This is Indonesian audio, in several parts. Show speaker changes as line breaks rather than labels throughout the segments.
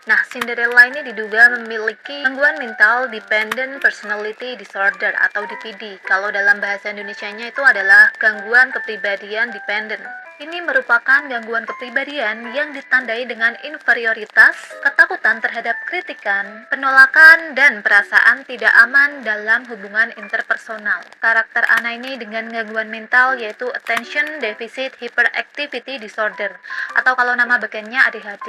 Nah, Cinderella ini diduga memiliki gangguan mental dependent personality disorder atau DPD. Kalau dalam bahasa Indonesianya itu adalah gangguan kepribadian dependent. Ini merupakan gangguan kepribadian yang ditandai dengan inferioritas, ketakutan terhadap kritikan, penolakan, dan perasaan tidak aman dalam hubungan interpersonal. Karakter Ana ini dengan gangguan mental yaitu Attention Deficit Hyperactivity Disorder, atau kalau nama bagiannya ADHD.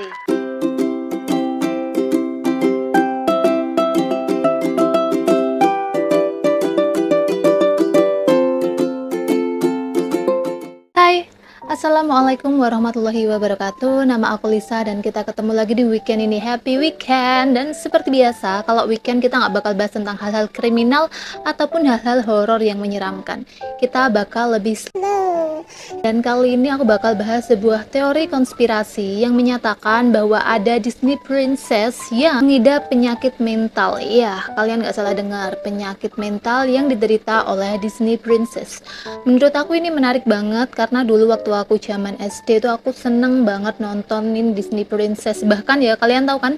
Hai, Assalamualaikum warahmatullahi wabarakatuh. Nama aku Lisa dan kita ketemu lagi di weekend ini. Happy weekend. Dan seperti biasa, kalau weekend kita nggak bakal bahas tentang hal-hal kriminal ataupun hal-hal horor yang menyeramkan. Kita bakal lebih slow. Dan kali ini aku bakal bahas sebuah teori konspirasi yang menyatakan bahwa ada Disney Princess yang mengidap penyakit mental. Iya, kalian nggak salah dengar, penyakit mental yang diderita oleh Disney Princess. Menurut aku ini menarik banget karena dulu waktu aku zaman SD itu aku seneng banget nontonin Disney Princess. Bahkan ya kalian tahu kan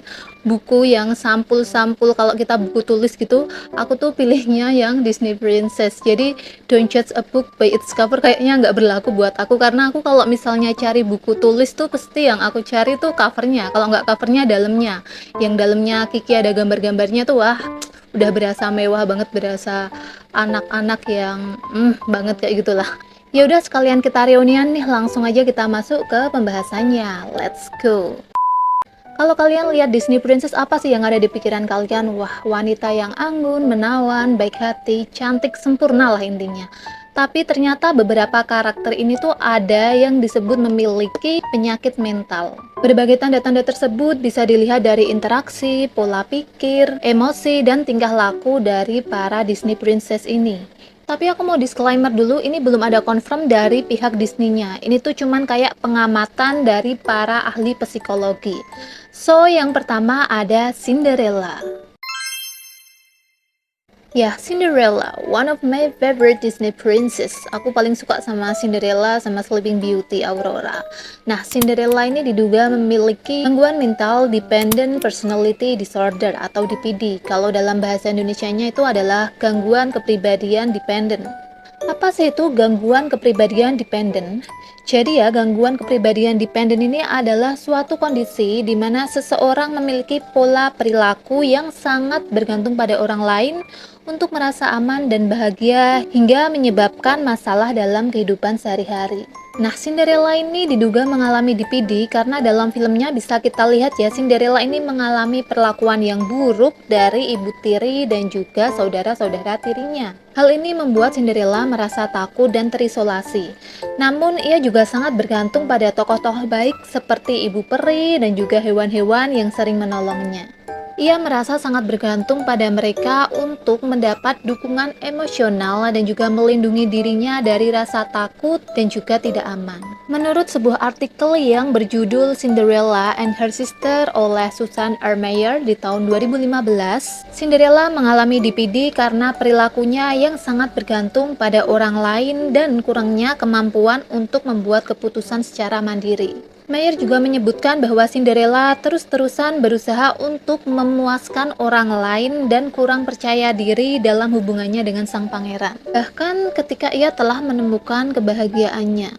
buku yang sampul-sampul, kalau kita buku tulis gitu, aku tuh pilihnya yang Disney Princess. Jadi don't judge a book by its cover kayaknya nggak berlaku buat aku, karena aku kalau misalnya cari buku tulis tuh pasti yang aku cari tuh covernya, kalau nggak covernya dalamnya. Yang dalamnya Kiki ada gambar-gambarnya tuh wah udah berasa mewah banget, berasa anak-anak yang banget kayak gitulah. Ya udah sekalian kita reunian nih, langsung aja kita masuk ke pembahasannya. Let's go. Kalau kalian lihat Disney Princess, apa sih yang ada di pikiran kalian? Wah, wanita yang anggun, menawan, baik hati, cantik, sempurna lah intinya. Tapi ternyata beberapa karakter ini tuh ada yang disebut memiliki penyakit mental. Berbagai tanda-tanda tersebut bisa dilihat dari interaksi, pola pikir, emosi, dan tingkah laku dari para Disney Princess ini. Tapi aku mau disclaimer dulu, ini belum ada confirm dari pihak Disney-nya. Ini tuh cuman kayak pengamatan dari para ahli psikologi. So, yang pertama ada Cinderella. Ya, Cinderella, one of my favorite Disney princess. Aku paling suka sama Cinderella sama Sleeping Beauty, Aurora. Nah, Cinderella ini diduga memiliki gangguan mental dependent personality disorder atau DPD. Kalau dalam bahasa Indonesianya itu adalah gangguan kepribadian dependent. Apa sih itu gangguan kepribadian dependent? Jadi ya, gangguan kepribadian dependent ini adalah suatu kondisi di mana seseorang memiliki pola perilaku yang sangat bergantung pada orang lain untuk merasa aman dan bahagia hingga menyebabkan masalah dalam kehidupan sehari-hari. Nah, Cinderella ini diduga mengalami DPD karena dalam filmnya bisa kita lihat ya, Cinderella ini mengalami perlakuan yang buruk dari ibu tiri dan juga saudara-saudara tirinya. Hal ini membuat Cinderella merasa takut dan terisolasi. Namun, ia juga sangat bergantung pada tokoh-tokoh baik seperti ibu peri dan juga hewan-hewan yang sering menolongnya. Ia merasa sangat bergantung pada mereka untuk mendapat dukungan emosional dan juga melindungi dirinya dari rasa takut dan juga tidak aman. Menurut sebuah artikel yang berjudul Cinderella and Her Sister oleh Susan R. Meyer di tahun 2015, Cinderella mengalami DPD karena perilakunya yang sangat bergantung pada orang lain dan kurangnya kemampuan untuk membuat keputusan secara mandiri. Meyer juga menyebutkan bahwa Cinderella terus-terusan berusaha untuk memuaskan orang lain dan kurang percaya diri dalam hubungannya dengan sang pangeran. Bahkan ketika ia telah menemukan kebahagiaannya.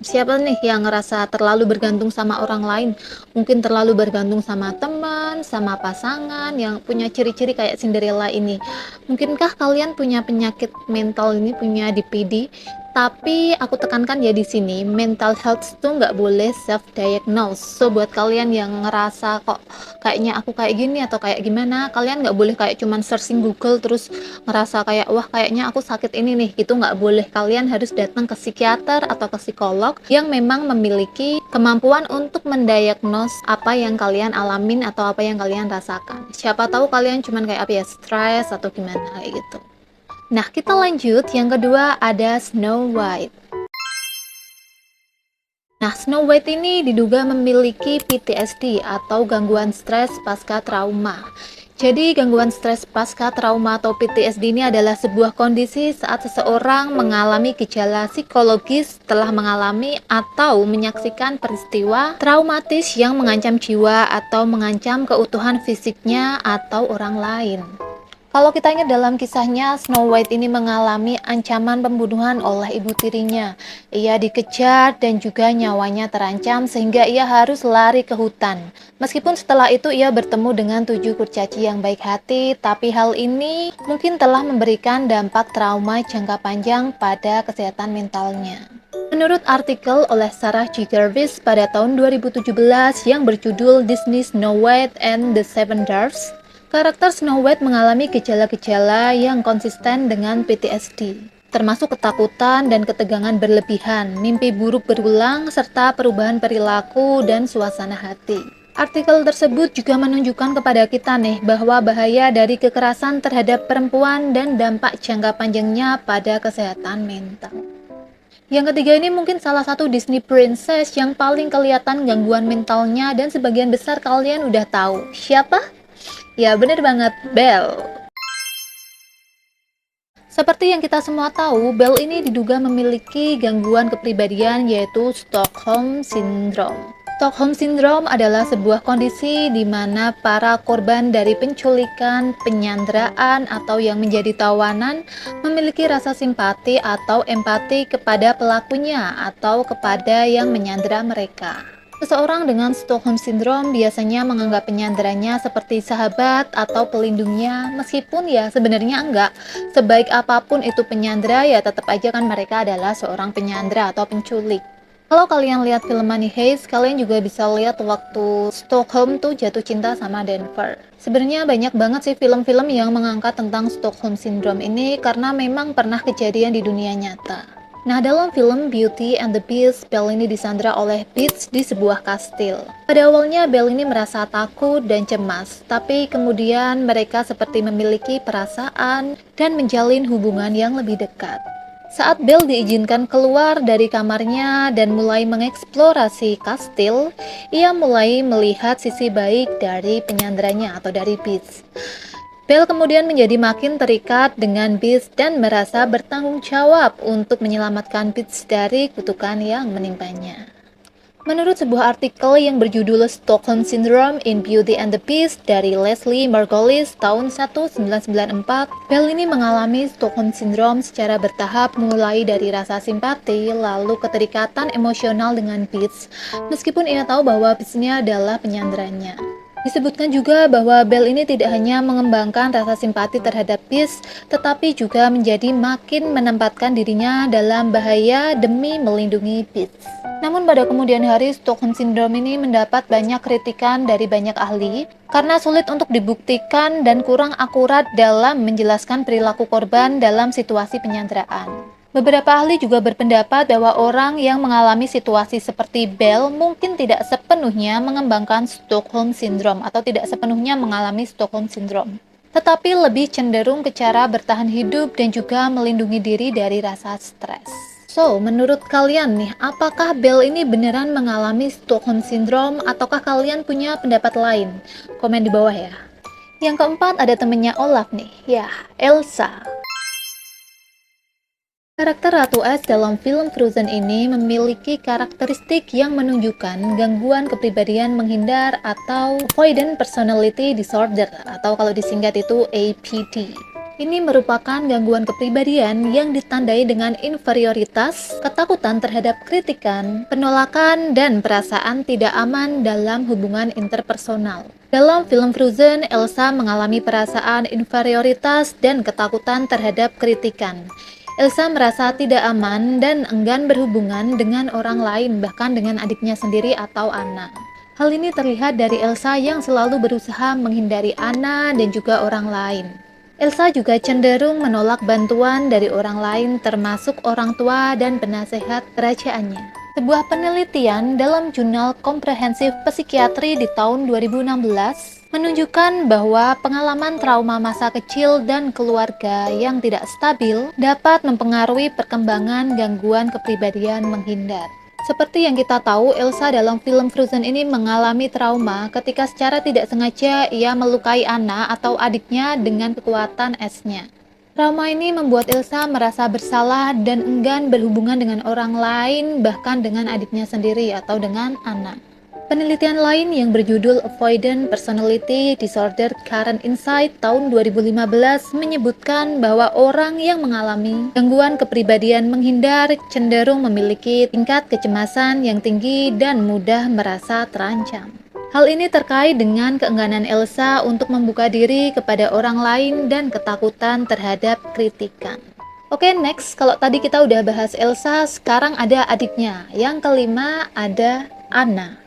Siapa nih yang ngerasa terlalu bergantung sama orang lain? Mungkin terlalu bergantung sama teman, sama pasangan yang punya ciri-ciri kayak Cinderella ini. Mungkinkah kalian punya penyakit mental ini, punya DPD? Tapi aku tekankan ya di sini, mental health tuh nggak boleh self-diagnose. So buat kalian yang ngerasa kok kayaknya aku kayak gini atau kayak gimana, kalian nggak boleh kayak cuman searching Google terus ngerasa kayak wah kayaknya aku sakit ini nih. Itu nggak boleh. Kalian harus datang ke psikiater atau ke psikolog yang memang memiliki kemampuan untuk mendiagnos apa yang kalian alamin atau apa yang kalian rasakan. Siapa tahu kalian cuman kayak apa ya, stres atau gimana kayak gitu. Nah, kita lanjut. Yang kedua ada Snow White. Nah, Snow White ini diduga memiliki PTSD atau gangguan stres pasca trauma. Jadi, gangguan stres pasca trauma atau PTSD ini adalah sebuah kondisi saat seseorang mengalami gejala psikologis setelah mengalami atau menyaksikan peristiwa traumatis yang mengancam jiwa atau mengancam keutuhan fisiknya atau orang lain. Kalau kita ingat dalam kisahnya, Snow White ini mengalami ancaman pembunuhan oleh ibu tirinya. Ia dikejar dan juga nyawanya terancam sehingga ia harus lari ke hutan. Meskipun setelah itu ia bertemu dengan 7 kurcaci yang baik hati, tapi hal ini mungkin telah memberikan dampak trauma jangka panjang pada kesehatan mentalnya. Menurut artikel oleh Sarah G. Gervis pada tahun 2017 yang berjudul Disney Snow White and the Seven Dwarfs, karakter Snow White mengalami gejala-gejala yang konsisten dengan PTSD, termasuk ketakutan dan ketegangan berlebihan, mimpi buruk berulang, serta perubahan perilaku dan suasana hati. Artikel tersebut juga menunjukkan kepada kita bahwa bahaya dari kekerasan terhadap perempuan dan dampak jangka panjangnya pada kesehatan mental. Yang ketiga ini mungkin salah satu Disney Princess yang paling kelihatan gangguan mentalnya dan sebagian besar kalian udah tahu. Siapa? Ya, bener banget, Belle. Seperti yang kita semua tahu, Belle ini diduga memiliki gangguan kepribadian yaitu Stockholm Syndrome. Stockholm Syndrome adalah sebuah kondisi di mana para korban dari penculikan, penyanderaan, atau yang menjadi tawanan memiliki rasa simpati atau empati kepada pelakunya atau kepada yang menyandera mereka. Seseorang dengan Stockholm Syndrome biasanya menganggap penyanderanya seperti sahabat atau pelindungnya, meskipun ya sebenarnya enggak. Sebaik apapun itu penyandera, ya tetap aja kan mereka adalah seorang penyandera atau penculik. Kalau kalian lihat film Money Heist, kalian juga bisa lihat waktu Stockholm tuh jatuh cinta sama Denver. Sebenarnya banyak banget sih film-film yang mengangkat tentang Stockholm Syndrome ini karena memang pernah kejadian di dunia nyata. Nah, dalam film Beauty and the Beast, Belle ini disandra oleh Beast di sebuah kastil. Pada awalnya, Belle ini merasa takut dan cemas, tapi kemudian mereka seperti memiliki perasaan dan menjalin hubungan yang lebih dekat. Saat Belle diizinkan keluar dari kamarnya dan mulai mengeksplorasi kastil, ia mulai melihat sisi baik dari penyanderanya atau dari Beast. Belle kemudian menjadi makin terikat dengan Beast dan merasa bertanggung jawab untuk menyelamatkan Beast dari kutukan yang menimpanya. Menurut sebuah artikel yang berjudul Stockholm Syndrome in Beauty and the Beast dari Leslie Margolis tahun 1994, Belle ini mengalami Stockholm Syndrome secara bertahap mulai dari rasa simpati, lalu keterikatan emosional dengan Beast, meskipun ia tahu bahwa Beast-nya adalah penyanderanya. Disebutkan juga bahwa Belle ini tidak hanya mengembangkan rasa simpati terhadap Beast, tetapi juga menjadi makin menempatkan dirinya dalam bahaya demi melindungi Beast. Namun pada kemudian hari, Stockholm Syndrome ini mendapat banyak kritikan dari banyak ahli karena sulit untuk dibuktikan dan kurang akurat dalam menjelaskan perilaku korban dalam situasi penyanderaan. Beberapa ahli juga berpendapat bahwa orang yang mengalami situasi seperti Belle mungkin tidak sepenuhnya mengembangkan Stockholm Syndrome atau tidak sepenuhnya mengalami Stockholm Syndrome, tetapi lebih cenderung ke cara bertahan hidup dan juga melindungi diri dari rasa stres. So, menurut kalian apakah Belle ini beneran mengalami Stockholm Syndrome ataukah kalian punya pendapat lain? Komen di bawah ya. Yang keempat ada temennya Olaf ya, Elsa. Karakter Ratu Es dalam film Frozen ini memiliki karakteristik yang menunjukkan gangguan kepribadian menghindar atau Avoidant Personality Disorder atau kalau disingkat itu APD. Ini merupakan gangguan kepribadian yang ditandai dengan inferioritas, ketakutan terhadap kritikan, penolakan, dan perasaan tidak aman dalam hubungan interpersonal. Dalam film Frozen, Elsa mengalami perasaan inferioritas dan ketakutan terhadap kritikan. Elsa merasa tidak aman dan enggan berhubungan dengan orang lain, bahkan dengan adiknya sendiri atau Anna. Hal ini terlihat dari Elsa yang selalu berusaha menghindari Anna dan juga orang lain. Elsa juga cenderung menolak bantuan dari orang lain, termasuk orang tua dan penasehat kerajaannya. Sebuah penelitian dalam jurnal komprehensif psikiatri di tahun 2016 menunjukkan bahwa pengalaman trauma masa kecil dan keluarga yang tidak stabil dapat mempengaruhi perkembangan gangguan kepribadian menghindar. Seperti yang kita tahu, Elsa dalam film Frozen ini mengalami trauma ketika secara tidak sengaja ia melukai Anna atau adiknya dengan kekuatan esnya. Trauma ini membuat Elsa merasa bersalah dan enggan berhubungan dengan orang lain, bahkan dengan adiknya sendiri atau dengan Anna. Penelitian lain yang berjudul Avoidant Personality Disorder Current Insight tahun 2015 menyebutkan bahwa orang yang mengalami gangguan kepribadian menghindar cenderung memiliki tingkat kecemasan yang tinggi dan mudah merasa terancam. Hal ini terkait dengan keengganan Elsa untuk membuka diri kepada orang lain dan ketakutan terhadap kritikan. Oke, next, kalau tadi kita udah bahas Elsa, sekarang ada adiknya. Yang kelima ada Anna.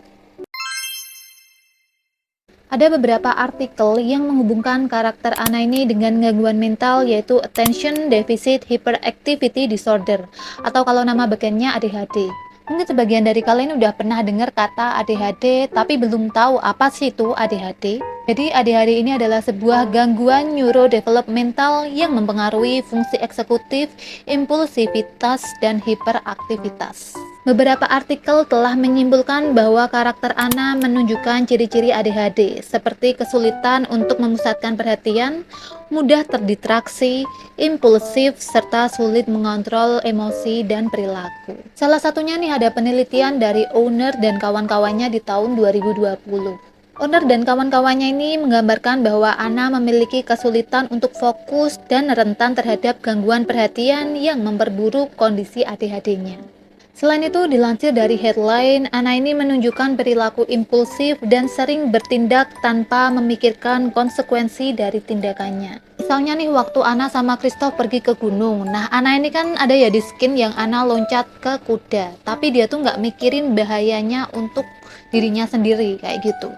Ada beberapa artikel yang menghubungkan karakter Anna ini dengan gangguan mental, yaitu Attention Deficit Hyperactivity Disorder, atau kalau nama bekennya ADHD. Mungkin sebagian dari kalian udah pernah dengar kata ADHD, tapi belum tahu apa sih itu ADHD. Jadi ADHD ini adalah sebuah gangguan neurodevelopmental yang mempengaruhi fungsi eksekutif, impulsivitas, dan hiperaktivitas. Beberapa artikel telah menyimpulkan bahwa karakter Anna menunjukkan ciri-ciri ADHD, seperti kesulitan untuk memusatkan perhatian, mudah terdistraksi, impulsif, serta sulit mengontrol emosi dan perilaku. Salah satunya nih ada penelitian dari Owner dan kawan-kawannya di tahun 2020. Owner dan kawan-kawannya ini menggambarkan bahwa Anna memiliki kesulitan untuk fokus dan rentan terhadap gangguan perhatian yang memperburuk kondisi ADHD-nya. Selain itu, dilansir dari headline, Anna ini menunjukkan perilaku impulsif dan sering bertindak tanpa memikirkan konsekuensi dari tindakannya. Misalnya nih, waktu Anna sama Kristoff pergi ke gunung. Nah, Anna ini kan ada ya di scene yang Anna loncat ke kuda, tapi dia tuh nggak mikirin bahayanya untuk dirinya sendiri, kayak gitu.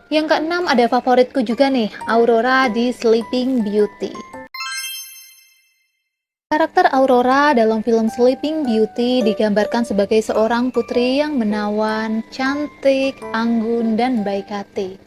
Yang keenam ada favoritku juga nih, Aurora di Sleeping Beauty. Karakter Aurora dalam film Sleeping Beauty digambarkan sebagai seorang putri yang menawan, cantik, anggun, dan baik hati.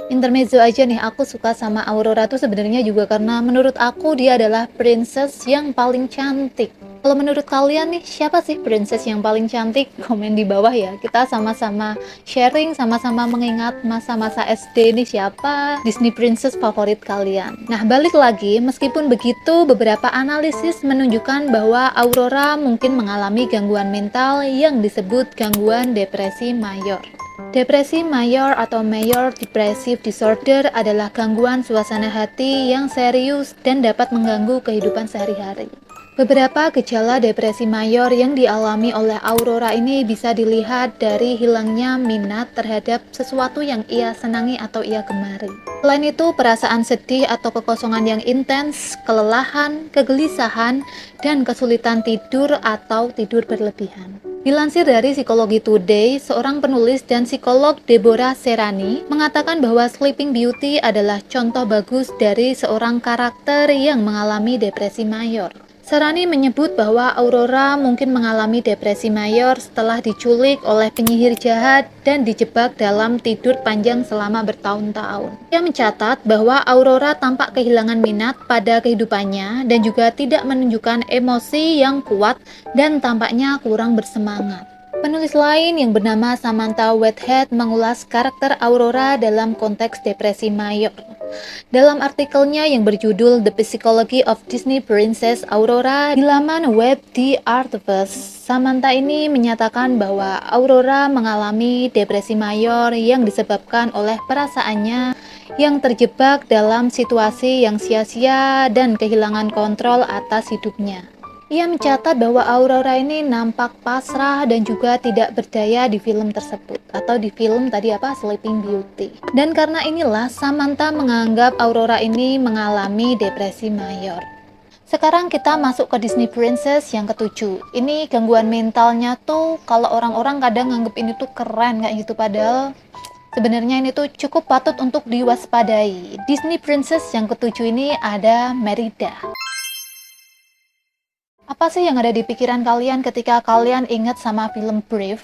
Intermezzo aja nih, aku suka sama Aurora tuh sebenarnya juga karena menurut aku dia adalah princess yang paling cantik. Kalau menurut kalian nih, siapa sih princess yang paling cantik? Komen di bawah ya. Kita sama-sama sharing, sama-sama mengingat masa-masa SD nih, siapa Disney princess favorit kalian. Nah, balik lagi, meskipun begitu, beberapa analisis menunjukkan bahwa Aurora mungkin mengalami gangguan mental yang disebut gangguan depresi mayor. Depresi mayor atau Major Depressive Disorder adalah gangguan suasana hati yang serius dan dapat mengganggu kehidupan sehari-hari. Beberapa gejala depresi mayor yang dialami oleh Aurora ini bisa dilihat dari hilangnya minat terhadap sesuatu yang ia senangi atau ia gemari. Selain itu, perasaan sedih atau kekosongan yang intens, kelelahan, kegelisahan, dan kesulitan tidur atau tidur berlebihan. Dilansir dari Psikologi Today, seorang penulis dan psikolog Deborah Serani mengatakan bahwa Sleeping Beauty adalah contoh bagus dari seorang karakter yang mengalami depresi mayor. Serani menyebut bahwa Aurora mungkin mengalami depresi mayor setelah diculik oleh penyihir jahat dan dijebak dalam tidur panjang selama bertahun-tahun. Ia mencatat bahwa Aurora tampak kehilangan minat pada kehidupannya dan juga tidak menunjukkan emosi yang kuat dan tampaknya kurang bersemangat. Penulis lain yang bernama Samantha Whitehead mengulas karakter Aurora dalam konteks depresi mayor. Dalam artikelnya yang berjudul The Psychology of Disney Princess Aurora di laman web The Artiverse, Samantha ini menyatakan bahwa Aurora mengalami depresi mayor yang disebabkan oleh perasaannya yang terjebak dalam situasi yang sia-sia dan kehilangan kontrol atas hidupnya. Ia mencatat bahwa Aurora ini nampak pasrah dan juga tidak berdaya di film tersebut, atau di film tadi Sleeping Beauty. Dan karena inilah Samantha menganggap Aurora ini mengalami depresi mayor. Sekarang kita masuk ke Disney Princess yang ketujuh. Ini gangguan mentalnya tuh kalau orang-orang kadang nganggep ini tuh keren kayak gitu, padahal sebenarnya ini tuh cukup patut untuk diwaspadai. Disney Princess yang ketujuh ini ada Merida. Apa sih yang ada di pikiran kalian ketika kalian ingat sama film Brave?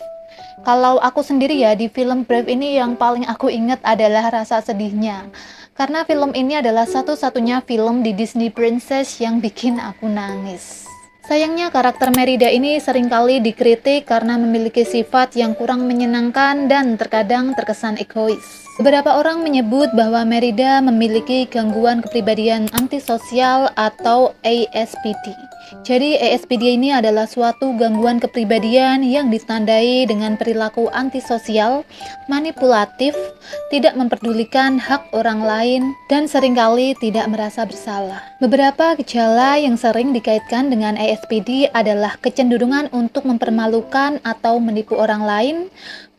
Kalau aku sendiri ya, di film Brave ini yang paling aku ingat adalah rasa sedihnya. Karena film ini adalah satu-satunya film di Disney Princess yang bikin aku nangis. Sayangnya karakter Merida ini seringkali dikritik karena memiliki sifat yang kurang menyenangkan dan terkadang terkesan egois. Beberapa orang menyebut bahwa Merida memiliki gangguan kepribadian antisosial atau ASPD. Jadi ASPD ini adalah suatu gangguan kepribadian yang ditandai dengan perilaku antisosial, manipulatif, tidak memperdulikan hak orang lain, dan seringkali tidak merasa bersalah. Beberapa gejala yang sering dikaitkan dengan ASPD adalah kecenderungan untuk mempermalukan atau menipu orang lain,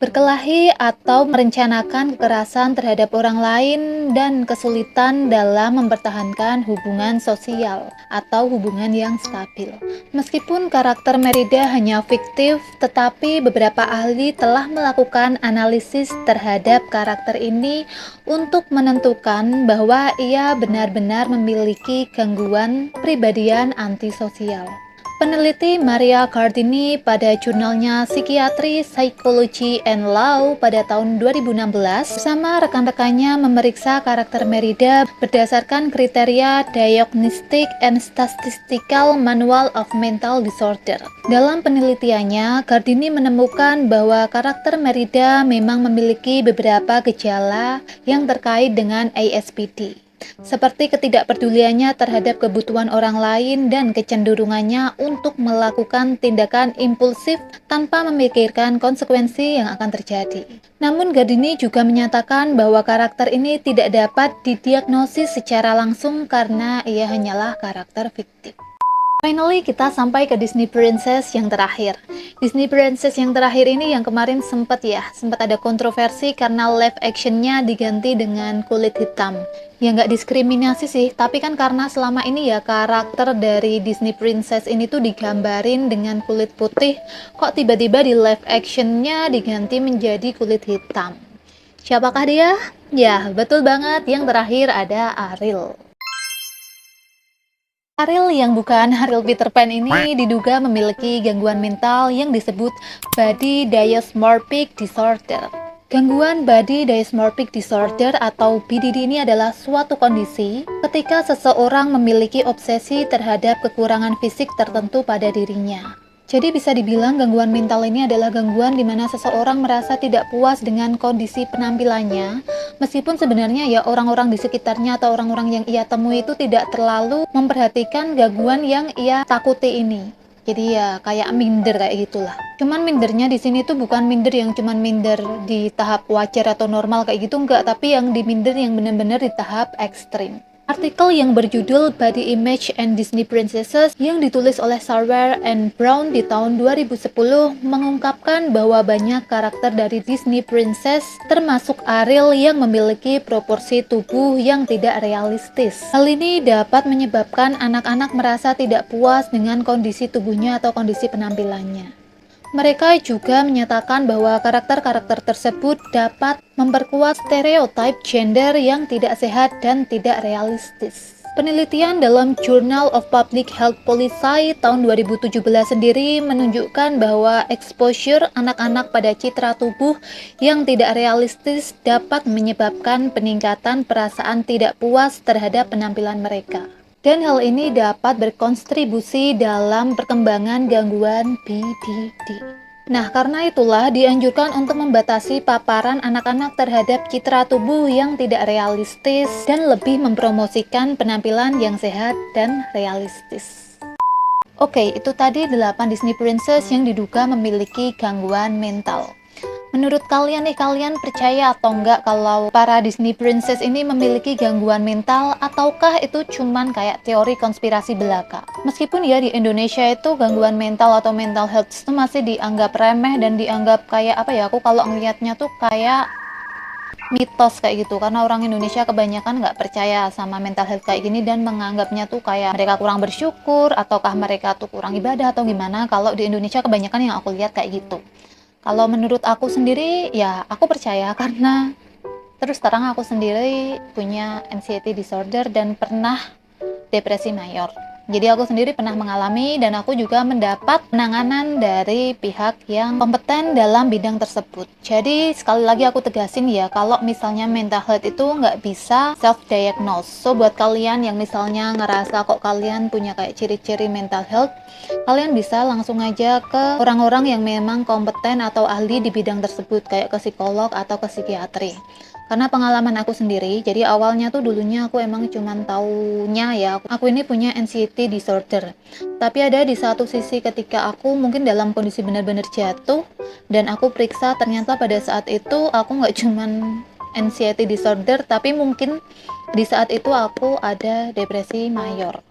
berkelahi atau merencanakan kekerasan terhadap orang lain, dan kesulitan dalam mempertahankan hubungan sosial atau hubungan yang stabil. Meskipun karakter Merida hanya fiktif, tetapi beberapa ahli telah melakukan analisis terhadap karakter ini untuk menentukan bahwa ia benar-benar memiliki gangguan kepribadian antisosial. Peneliti Maria Gardini pada jurnalnya Psychiatry, Psychology, and Law pada tahun 2016 bersama rekan-rekannya memeriksa karakter Merida berdasarkan kriteria Diagnostic and Statistical Manual of Mental Disorder. Dalam penelitiannya, Gardini menemukan bahwa karakter Merida memang memiliki beberapa gejala yang terkait dengan ASPD, seperti ketidakpeduliannya terhadap kebutuhan orang lain dan kecenderungannya untuk melakukan tindakan impulsif tanpa memikirkan konsekuensi yang akan terjadi. Namun Gardini juga menyatakan bahwa karakter ini tidak dapat didiagnosis secara langsung karena ia hanyalah karakter fiktif. Finally, kita sampai ke Disney Princess yang terakhir. Disney Princess yang terakhir ini yang kemarin sempat ada kontroversi karena live actionnya diganti dengan kulit hitam. Ya nggak diskriminasi sih, tapi kan karena selama ini ya karakter dari Disney Princess ini tuh digambarin dengan kulit putih, kok tiba-tiba di live actionnya diganti menjadi kulit hitam. Siapakah dia? Ya, betul banget, yang terakhir ada Ariel. Ariel yang bukan Ariel Peter Pan ini diduga memiliki gangguan mental yang disebut Body Dysmorphic Disorder. Gangguan Body Dysmorphic Disorder atau BDD ini adalah suatu kondisi ketika seseorang memiliki obsesi terhadap kekurangan fisik tertentu pada dirinya. Jadi bisa dibilang gangguan mental ini adalah gangguan di mana seseorang merasa tidak puas dengan kondisi penampilannya, meskipun sebenarnya ya orang-orang di sekitarnya atau orang-orang yang ia temui itu tidak terlalu memperhatikan gangguan yang ia takuti ini. Jadi ya kayak minder kayak gitulah. Cuman mindernya di sini tuh bukan minder yang cuman minder di tahap wajar atau normal kayak gitu enggak, tapi yang di minder yang benar-benar di tahap ekstrim. Artikel yang berjudul Body Image and Disney Princesses yang ditulis oleh Sarver and Brown di tahun 2010 mengungkapkan bahwa banyak karakter dari Disney Princess termasuk Ariel yang memiliki proporsi tubuh yang tidak realistis. Hal ini dapat menyebabkan anak-anak merasa tidak puas dengan kondisi tubuhnya atau kondisi penampilannya. Mereka juga menyatakan bahwa karakter-karakter tersebut dapat memperkuat stereotip gender yang tidak sehat dan tidak realistis. Penelitian dalam Journal of Public Health Policy tahun 2017 sendiri menunjukkan bahwa exposure anak-anak pada citra tubuh yang tidak realistis dapat menyebabkan peningkatan perasaan tidak puas terhadap penampilan mereka. Dan hal ini dapat berkontribusi dalam perkembangan gangguan BDD. Nah, karena itulah dianjurkan untuk membatasi paparan anak-anak terhadap citra tubuh yang tidak realistis dan lebih mempromosikan penampilan yang sehat dan realistis. Oke, itu tadi 8 Disney Princess yang diduga memiliki gangguan mental. Menurut kalian nih, kalian percaya atau enggak kalau para Disney Princess ini memiliki gangguan mental, ataukah itu cuman kayak teori konspirasi belaka? Meskipun ya di Indonesia itu gangguan mental atau mental health itu masih dianggap remeh dan dianggap kayak apa ya, aku kalau ngelihatnya tuh kayak mitos kayak gitu, karena orang Indonesia kebanyakan nggak percaya sama mental health kayak gini dan menganggapnya tuh kayak mereka kurang bersyukur ataukah mereka tuh kurang ibadah atau gimana. Kalau di Indonesia kebanyakan yang aku lihat kayak gitu. Kalau menurut aku sendiri, ya aku percaya karena terus terang aku sendiri punya anxiety disorder dan pernah depresi mayor. Jadi aku sendiri pernah mengalami dan aku juga mendapat penanganan dari pihak yang kompeten dalam bidang tersebut. Jadi sekali lagi aku tegasin ya, kalau misalnya mental health itu nggak bisa self-diagnose. So buat kalian yang misalnya ngerasa kok kalian punya kayak ciri-ciri mental health, kalian bisa langsung aja ke orang-orang yang memang kompeten atau ahli di bidang tersebut, kayak ke psikolog atau ke psikiatri. Karena pengalaman aku sendiri, jadi awalnya tuh dulunya aku emang cuman taunya ya, aku ini punya anxiety disorder. Tapi ada di satu sisi ketika aku mungkin dalam kondisi benar-benar jatuh, dan aku periksa ternyata pada saat itu aku nggak cuman anxiety disorder, tapi mungkin di saat itu aku ada depresi mayor.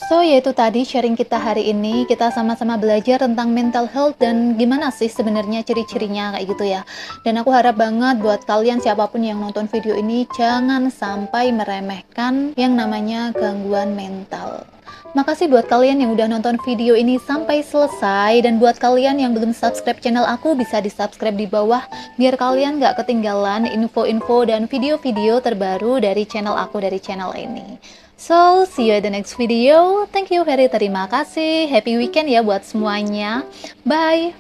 So, yaitu tadi sharing kita hari ini, kita sama-sama belajar tentang mental health dan gimana sih sebenarnya ciri-cirinya kayak gitu ya. Dan aku harap banget buat kalian siapapun yang nonton video ini, jangan sampai meremehkan yang namanya gangguan mental. Makasih buat kalian yang udah nonton video ini sampai selesai, dan buat kalian yang belum subscribe channel aku, bisa di subscribe di bawah biar kalian gak ketinggalan info-info dan video-video terbaru dari channel aku, dari channel ini. So, see you at the next video. Thank you terima kasih. Happy weekend ya buat semuanya. Bye.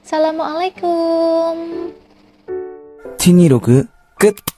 Assalamualaikum.
126끝